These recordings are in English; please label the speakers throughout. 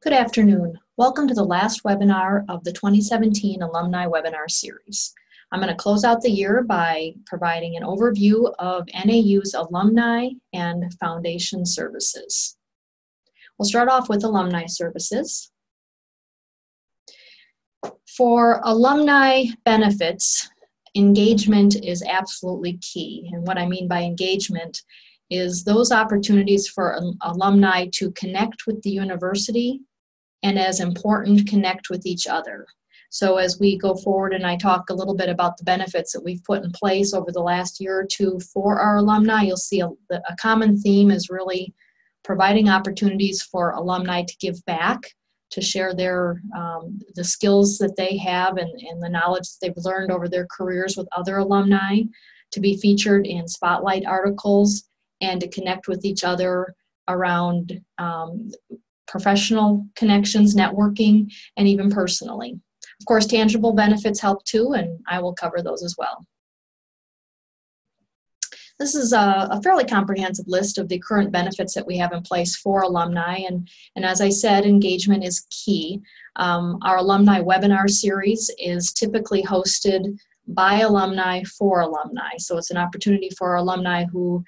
Speaker 1: Good afternoon. Welcome to the last webinar of the 2017 Alumni Webinar Series. I'm going to close out the year by providing an overview of NAU's Alumni and Foundation Services. We'll start off with Alumni Services. For alumni benefits, engagement is absolutely key. And what I mean by engagement is those opportunities for alumni to connect with the university and, as important, connect with each other. So as we go forward and I talk a little bit about the benefits that we've put in place over the last year or two for our alumni, you'll see a common theme is really providing opportunities for alumni to give back, to share their the skills that they have and the knowledge that they've learned over their careers with other alumni, to be featured in spotlight articles, and to connect with each other around professional connections, networking, and even personally. Of course, tangible benefits help too, and I will cover those as well. This is a fairly comprehensive list of the current benefits that we have in place for alumni, and as I said, engagement is key. Our alumni webinar series is typically hosted by alumni for alumni, so it's an opportunity for our alumni who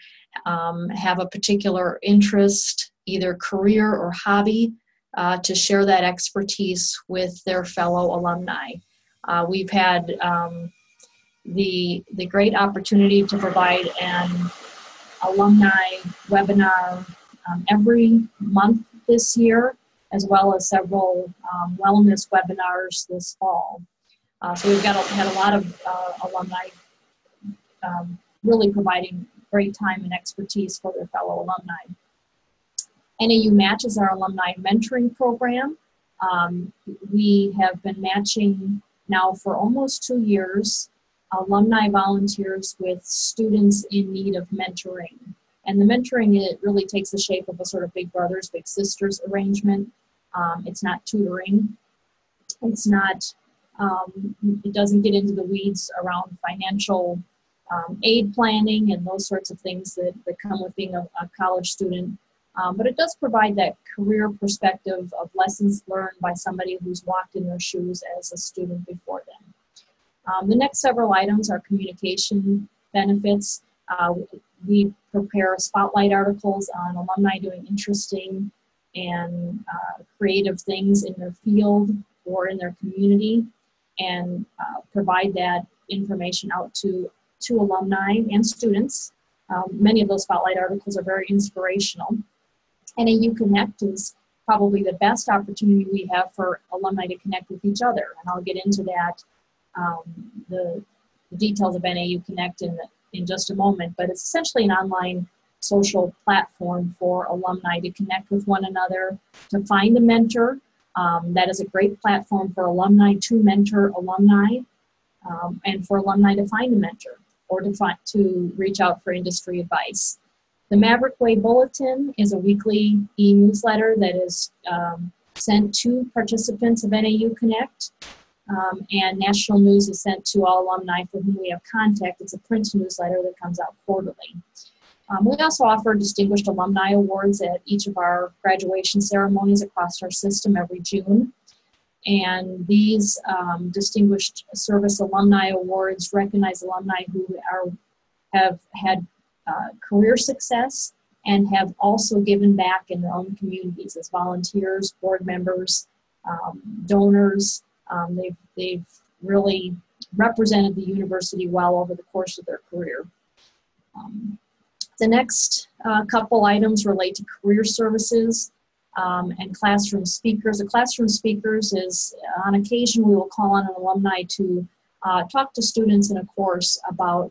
Speaker 1: have a particular interest, either career or hobby, to share that expertise with their fellow alumni. We've had the great opportunity to provide an alumni webinar every month this year, as well as several wellness webinars this fall. So we've had a lot of alumni really providing great time and expertise for their fellow alumni. NAU Match is our alumni mentoring program. We have been matching now for almost 2 years alumni volunteers with students in need of mentoring. And the mentoring, it really takes the shape of a sort of big brothers, big sisters arrangement. It's not tutoring. It's not, it doesn't get into the weeds around financial aid planning and those sorts of things that come with being a college student. But it does provide that career perspective of lessons learned by somebody who's walked in their shoes as a student before them. The next several items are communication benefits. We prepare spotlight articles on alumni doing interesting and creative things in their field or in their community, and provide that information out to alumni and students. Many of those spotlight articles are very inspirational. NAU Connect is probably the best opportunity we have for alumni to connect with each other, and I'll get into that, the details of NAU Connect in just a moment, but it's essentially an online social platform for alumni to connect with one another, to find a mentor. That is a great platform for alumni to mentor alumni, and for alumni to find a mentor or to reach out for industry advice. The Maverick Way Bulletin is a weekly e-newsletter that is sent to participants of NAU Connect, and national news is sent to all alumni for whom we have contact. It's a print newsletter that comes out quarterly. We also offer Distinguished Alumni Awards at each of our graduation ceremonies across our system every June. And these Distinguished Service Alumni Awards recognize alumni who have had career success and have also given back in their own communities as volunteers, board members, donors. They've really represented the university well over the course of their career. The next couple items relate to career services and classroom speakers. The classroom speakers is, on occasion, we will call on an alumni to talk to students in a course about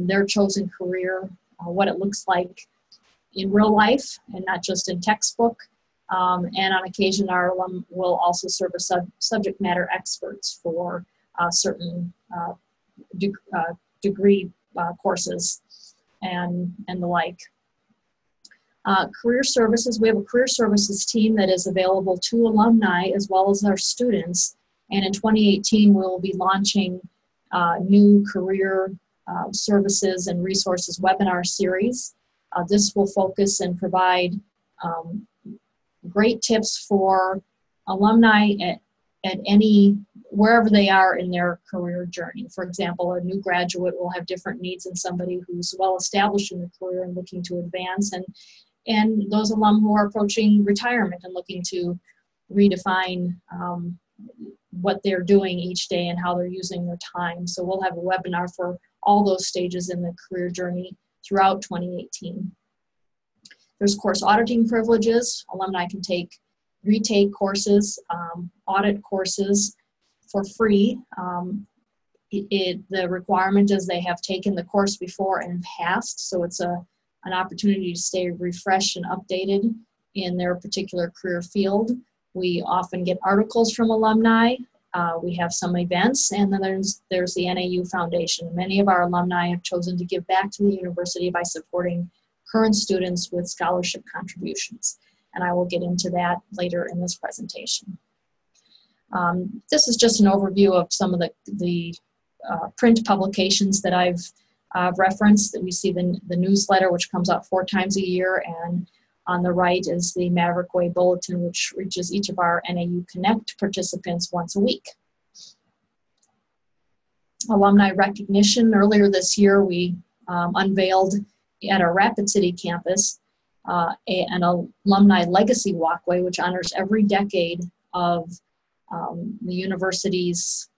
Speaker 1: their chosen career, what it looks like in real life and not just in textbook. And on occasion, our alum will also serve as subject matter experts for certain degree courses and the like. Career services, we have a career services team that is available to alumni as well as our students. And in 2018, we'll be launching new career services and resources webinar series. This will focus and provide great tips for alumni at wherever they are in their career journey. For example, a new graduate will have different needs than somebody who's well established in their career and looking to advance, and those alum who are approaching retirement and looking to redefine what they're doing each day and how they're using their time. So we'll have a webinar for all those stages in the career journey throughout 2018. There's course auditing privileges. Alumni can retake courses, audit courses for free. The requirement is they have taken the course before and passed, so it's an opportunity to stay refreshed and updated in their particular career field. We often get articles from alumni. We have some events, and then there's the NAU Foundation. Many of our alumni have chosen to give back to the university by supporting current students with scholarship contributions, and I will get into that later in this presentation. This is just an overview of some of the print publications that I've referenced. That we see the newsletter, which comes out 4 times a year, and on the right is the Maverick Way Bulletin, which reaches each of our NAU Connect participants once a week. Alumni recognition. Earlier this year, we unveiled at our Rapid City campus an alumni legacy walkway, which honors every decade of the university's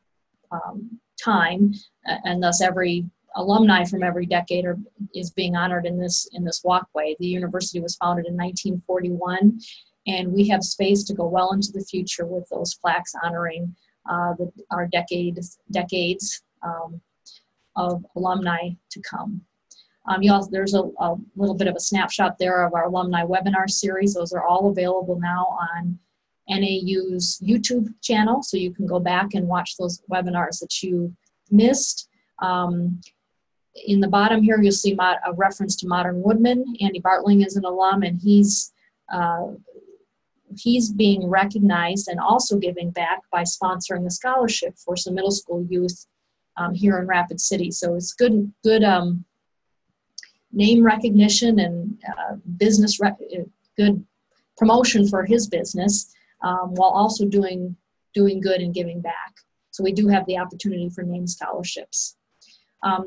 Speaker 1: time, and thus every alumni from every decade is being honored in this walkway. The university was founded in 1941, and we have space to go well into the future with those plaques honoring our decades of alumni to come. There's a little bit of a snapshot there of our alumni webinar series. Those are all available now on NAU's YouTube channel, so you can go back and watch those webinars that you missed. In the bottom here, you'll see a reference to Modern Woodman. Andy Bartling is an alum, and he's being recognized and also giving back by sponsoring a scholarship for some middle school youth here in Rapid City. So it's good name recognition and good promotion for his business, while also doing good and giving back. So we do have the opportunity for name scholarships.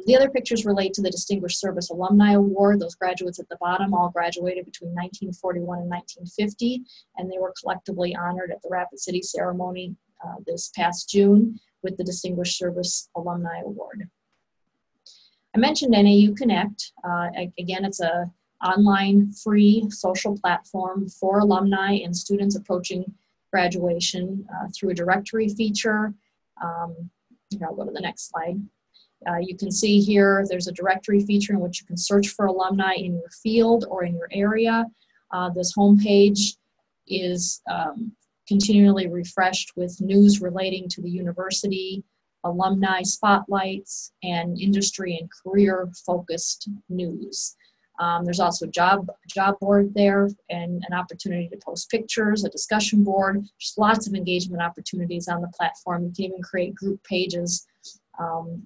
Speaker 1: The other pictures relate to the Distinguished Service Alumni Award. Those graduates at the bottom all graduated between 1941 and 1950, and they were collectively honored at the Rapid City ceremony this past June with the Distinguished Service Alumni Award. I mentioned NAU Connect. Again, it's an online free social platform for alumni and students approaching graduation through a directory feature. I'll go to the next slide. You can see here there's a directory feature in which you can search for alumni in your field or in your area. This homepage is continually refreshed with news relating to the university, alumni spotlights, and industry and career focused news. There's also a job board there and an opportunity to post pictures, a discussion board. There's lots of engagement opportunities on the platform. You can even create group pages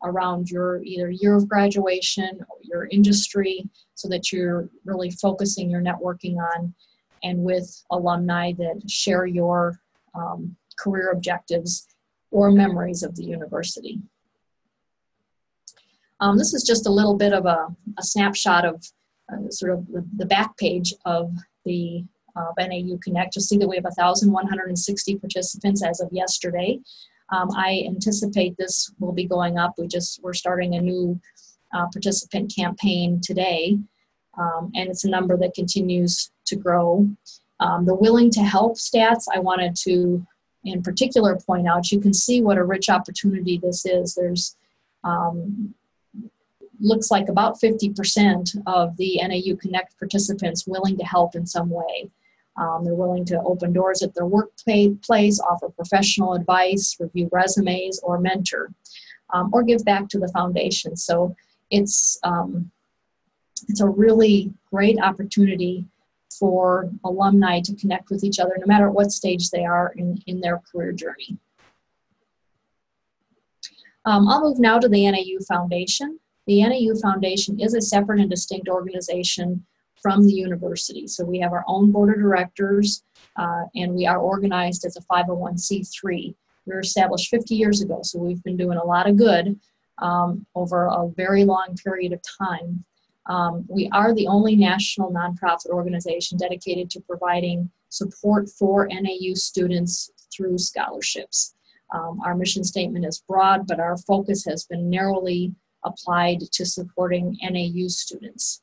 Speaker 1: around your either year of graduation or your industry, so that you're really focusing your networking on and with alumni that share your career objectives or memories of the university. This is just a little bit of a snapshot of sort of the back page of the NAU Connect. You'll see that we have 1,160 participants as of yesterday. I anticipate this will be going up. We're starting a new participant campaign today, and it's a number that continues to grow. The willing to help stats, I wanted to in particular point out. You can see what a rich opportunity this is. There's looks like about 50% of the NAU Connect participants willing to help in some way. They're willing to open doors at their workplace, offer professional advice, review resumes, or mentor, or give back to the foundation. So it's a really great opportunity for alumni to connect with each other, no matter what stage they are in their career journey. I'll move now to the NAU Foundation. The NAU Foundation is a separate and distinct organization from the university. So we have our own board of directors, and we are organized as a 501c3. We were established 50 years ago, so we've been doing a lot of good over a very long period of time. We are the only national nonprofit organization dedicated to providing support for NAU students through scholarships. Our mission statement is broad, but our focus has been narrowly applied to supporting NAU students.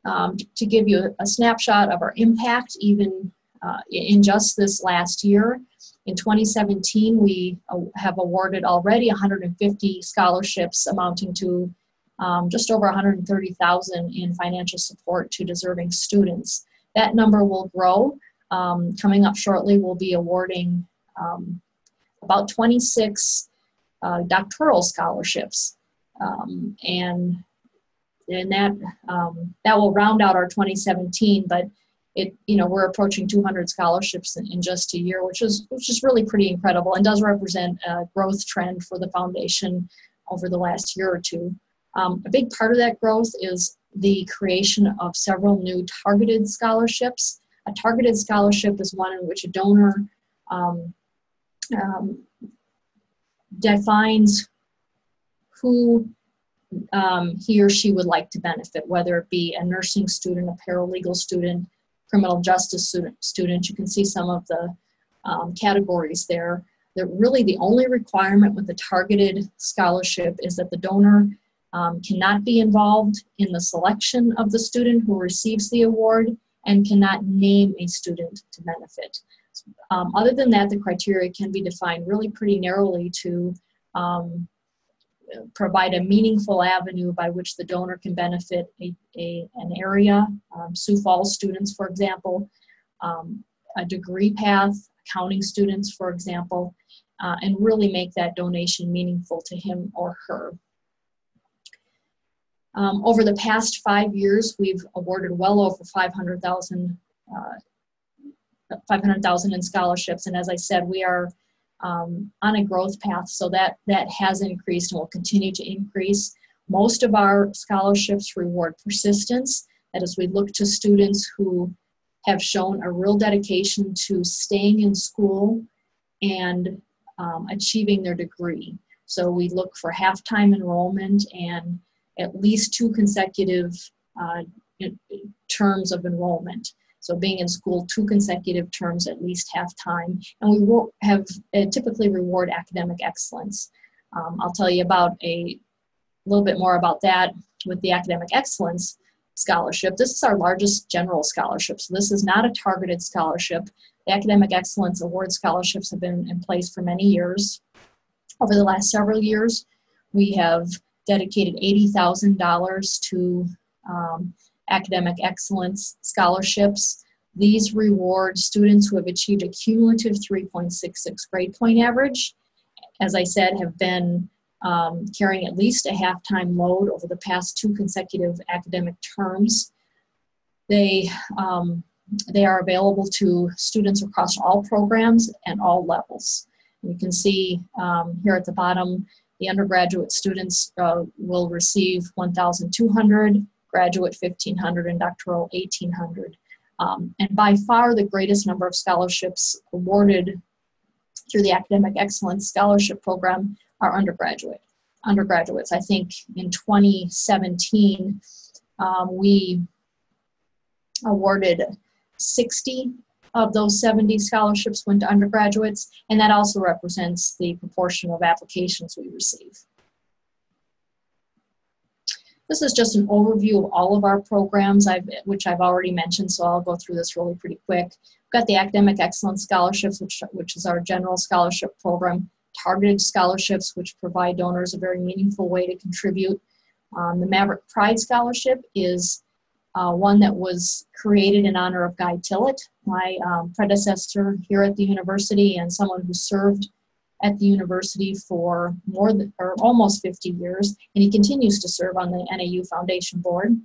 Speaker 1: To give you a snapshot of our impact, even in just this last year, in 2017, we have awarded already 150 scholarships amounting to just over $130,000 in financial support to deserving students. That number will grow. Coming up shortly, we'll be awarding about 26 doctoral scholarships, and that will round out our 2017. But we're approaching 200 scholarships in just a year, which is really pretty incredible, and does represent a growth trend for the foundation over the last year or two. A big part of that growth is the creation of several new targeted scholarships. A targeted scholarship is one in which a donor defines who he or she would like to benefit, whether it be a nursing student, a paralegal student, criminal justice student. You can see some of the categories there. Really the only requirement with the targeted scholarship is that the donor cannot be involved in the selection of the student who receives the award and cannot name a student to benefit. Other than that, the criteria can be defined really pretty narrowly to provide a meaningful avenue by which the donor can benefit an area, Sioux Falls students, for example, a degree path, accounting students, for example, and really make that donation meaningful to him or her. Over the past 5 years, we've awarded well over $500,000 in scholarships, and as I said, we are on a growth path, so that has increased and will continue to increase. Most of our scholarships reward persistence. That is, we look to students who have shown a real dedication to staying in school and achieving their degree. So we look for half-time enrollment and at least 2 consecutive terms of enrollment. So being in school 2 consecutive terms, at least half-time. And we will have typically reward academic excellence. I'll tell you about a little bit more about that with the academic excellence scholarship. This is our largest general scholarship. So this is not a targeted scholarship. The academic excellence award scholarships have been in place for many years. Over the last several years, we have dedicated $80,000 to academic excellence scholarships. These reward students who have achieved a cumulative 3.66 grade point average. As I said, have been carrying at least a half-time load over the past 2 consecutive academic terms. They are available to students across all programs and all levels. You can see here at the bottom, the undergraduate students will receive $1,200, graduate $1,500, and doctoral $1,800. And by far the greatest number of scholarships awarded through the Academic Excellence Scholarship Program are undergraduates. I think in 2017, we awarded 60 of those 70 scholarships went to undergraduates, and that also represents the proportion of applications we receive. This is just an overview of all of our programs, which I've already mentioned, so I'll go through this really pretty quick. We've got the Academic Excellence Scholarships, which is our general scholarship program, targeted scholarships, which provide donors a very meaningful way to contribute. The Maverick Pride Scholarship is one that was created in honor of Guy Tillett, my predecessor here at the university, and someone who served at the university for almost 50 years, and he continues to serve on the NAU Foundation Board.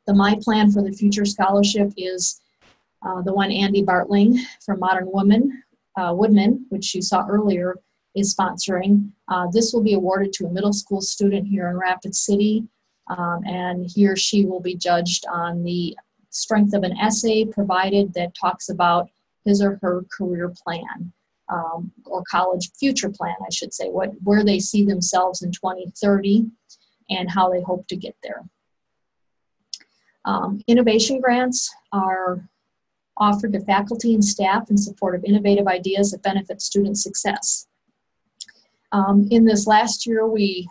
Speaker 1: The My Plan for the Future Scholarship is the one Andy Bartling from Modern Woodman, which you saw earlier, is sponsoring. This will be awarded to a middle school student here in Rapid City And he or she will be judged on the strength of an essay provided that talks about his or her career plan, or college future plan, I should say, where they see themselves in 2030 and how they hope to get there. Innovation grants are offered to faculty and staff in support of innovative ideas that benefit student success. In this last year, we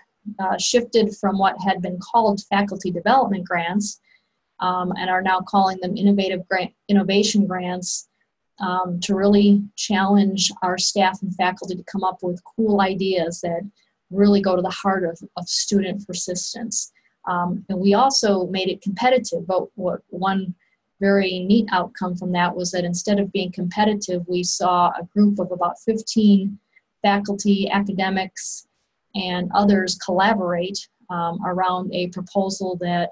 Speaker 1: shifted from what had been called faculty development grants and are now calling them innovation grants to really challenge our staff and faculty to come up with cool ideas that really go to the heart of student persistence. And we also made it competitive, but one very neat outcome from that was that instead of being competitive, we saw a group of about 15 faculty, academics, and others collaborate around a proposal that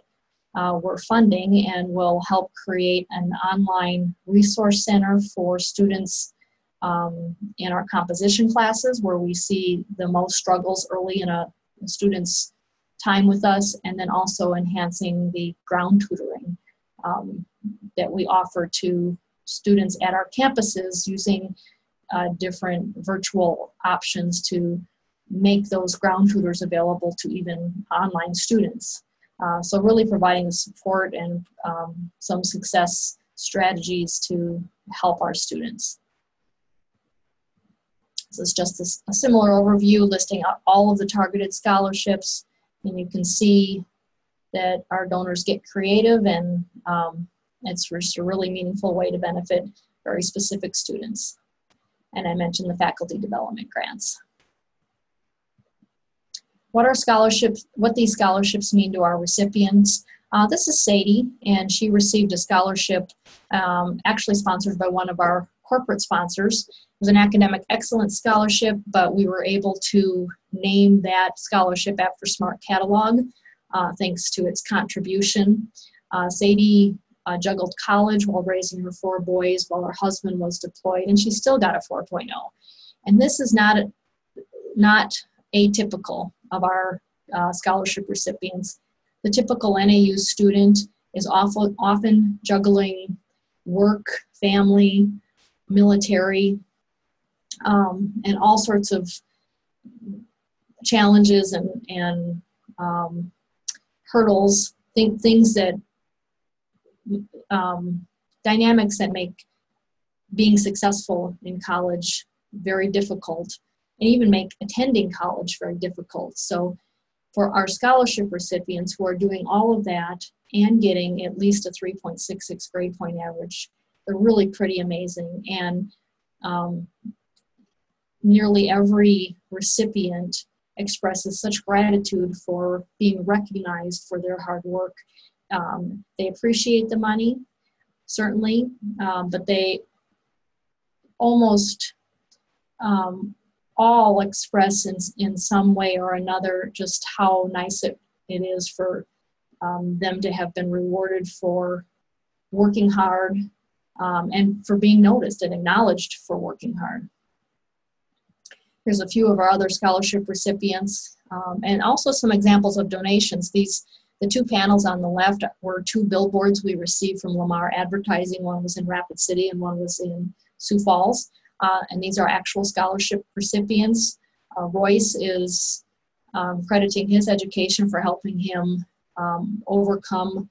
Speaker 1: we're funding and will help create an online resource center for students in our composition classes, where we see the most struggles early in a student's time with us, and then also enhancing the ground tutoring that we offer to students at our campuses using different virtual options to make those ground tutors available to even online students. So really providing support and some success strategies to help our students. This is just a similar overview listing out all of the targeted scholarships, and you can see that our donors get creative, and it's just a really meaningful way to benefit very specific students. And I mentioned the faculty development grants. What these scholarships mean to our recipients. This is Sadie, and she received a scholarship actually sponsored by one of our corporate sponsors. It was an academic excellence scholarship, but we were able to name that scholarship after Smart Catalog, thanks to its contribution. Sadie juggled college while raising her 4 boys while her husband was deployed, and she still got a 4.0. And this is not atypical of our scholarship recipients. The typical NAU student is often juggling work, family, military, and all sorts of challenges and hurdles, things that, dynamics that make being successful in college very difficult, and even make attending college very difficult. So for our scholarship recipients who are doing all of that and getting at least a 3.66 grade point average, they're really pretty amazing. And nearly every recipient expresses such gratitude for being recognized for their hard work. They appreciate the money, certainly, but they almost all express in some way or another just how nice it is for them to have been rewarded for working hard and for being noticed and acknowledged for working hard. Here's a few of our other scholarship recipients and also some examples of donations. The 2 panels on the left were 2 billboards we received from Lamar Advertising. One was in Rapid City and one was in Sioux Falls. And these are actual scholarship recipients. Royce is crediting his education for helping him overcome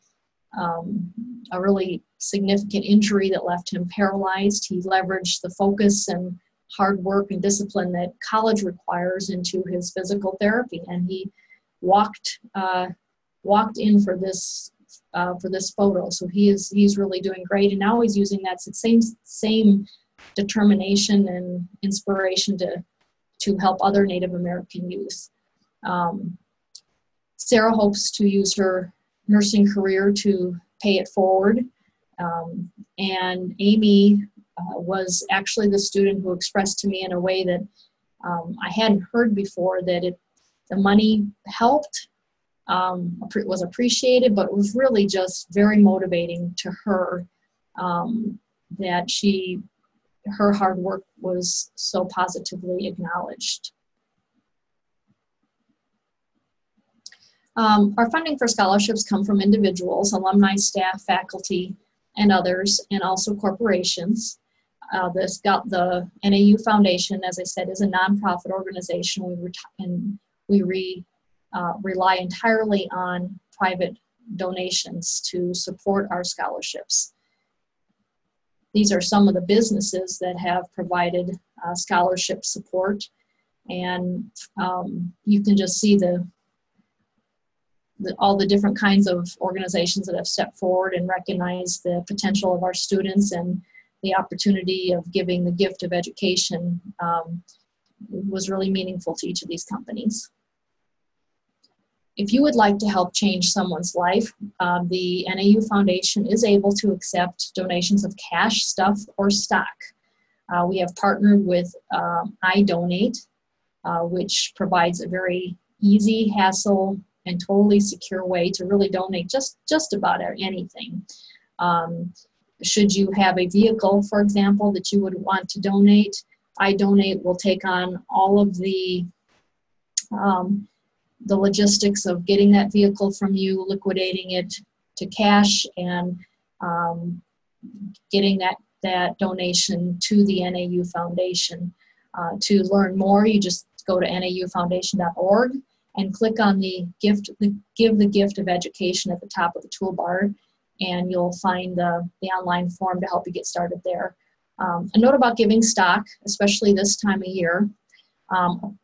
Speaker 1: a really significant injury that left him paralyzed. He leveraged the focus and hard work and discipline that college requires into his physical therapy, and he walked in for this photo. So he's really doing great, and now he's using that same determination and inspiration to help other Native American youth. Sarah hopes to use her nursing career to pay it forward. And Amy was actually the student who expressed to me in a way that I hadn't heard before, that the money helped, was appreciated, but it was really just very motivating to her that her hard work was so positively acknowledged. Our funding for scholarships come from individuals, alumni, staff, faculty, and others, and also corporations. The NAU Foundation, as I said, is a nonprofit organization. We rely entirely on private donations to support our scholarships. These are some of the businesses that have provided scholarship support, and you can just see all the different kinds of organizations that have stepped forward and recognized the potential of our students, and the opportunity of giving the gift of education was really meaningful to each of these companies. If you would like to help change someone's life, the NAU Foundation is able to accept donations of cash, stuff, or stock. We have partnered with iDonate, which provides a very easy, hassle, and totally secure way to really donate just about anything. Should you have a vehicle, for example, that you would want to donate, iDonate will take on all of the logistics of getting that vehicle from you, liquidating it to cash, and getting that donation to the NAU Foundation. To learn more, you just go to naufoundation.org and click on the Give the Gift of Education at the top of the toolbar, and you'll find the online form to help you get started there. A note about giving stock, especially this time of year.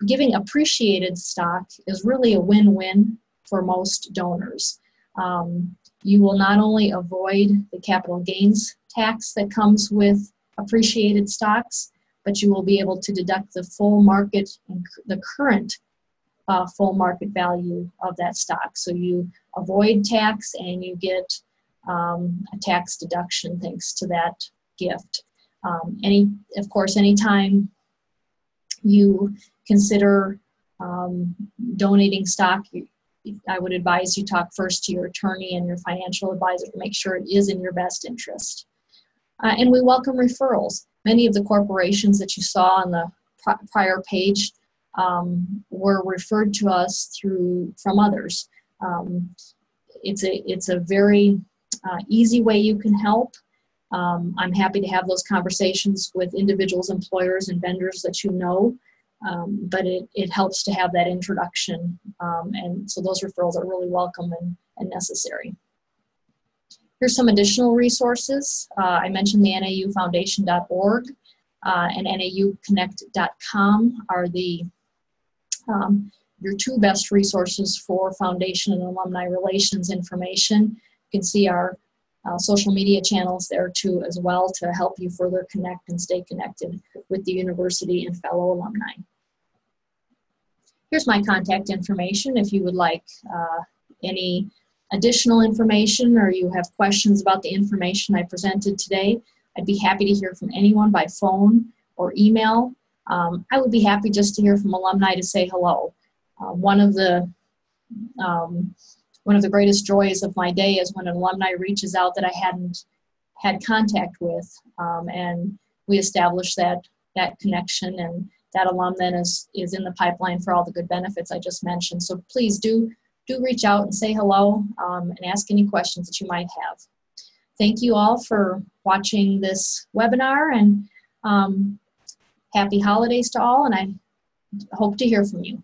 Speaker 1: Giving appreciated stock is really a win-win for most donors. You will not only avoid the capital gains tax that comes with appreciated stocks, but you will be able to deduct the full market, the current full market value of that stock. So you avoid tax and you get a tax deduction thanks to that gift. Of course, anytime you consider donating stock, I would advise you talk first to your attorney and your financial advisor to make sure it is in your best interest. And we welcome referrals. Many of the corporations that you saw on the prior page were referred to us from others. It's a very easy way you can help. I'm happy to have those conversations with individuals, employers, and vendors that you know, but it helps to have that introduction, and so those referrals are really welcome and necessary. Here's some additional resources. I mentioned the naufoundation.org and nauconnect.com are your two best resources for foundation and alumni relations information. You can see our social media channels there too as well to help you further connect and stay connected with the university and fellow alumni. Here's my contact information if you would like any additional information or you have questions about the information I presented today. I'd be happy to hear from anyone by phone or email. I would be happy just to hear from alumni to say hello. One of the greatest joys of my day is when an alumni reaches out that I hadn't had contact with, and we establish that connection, and that alum then is in the pipeline for all the good benefits I just mentioned. So please do reach out and say hello and ask any questions that you might have. Thank you all for watching this webinar, and happy holidays to all, and I hope to hear from you.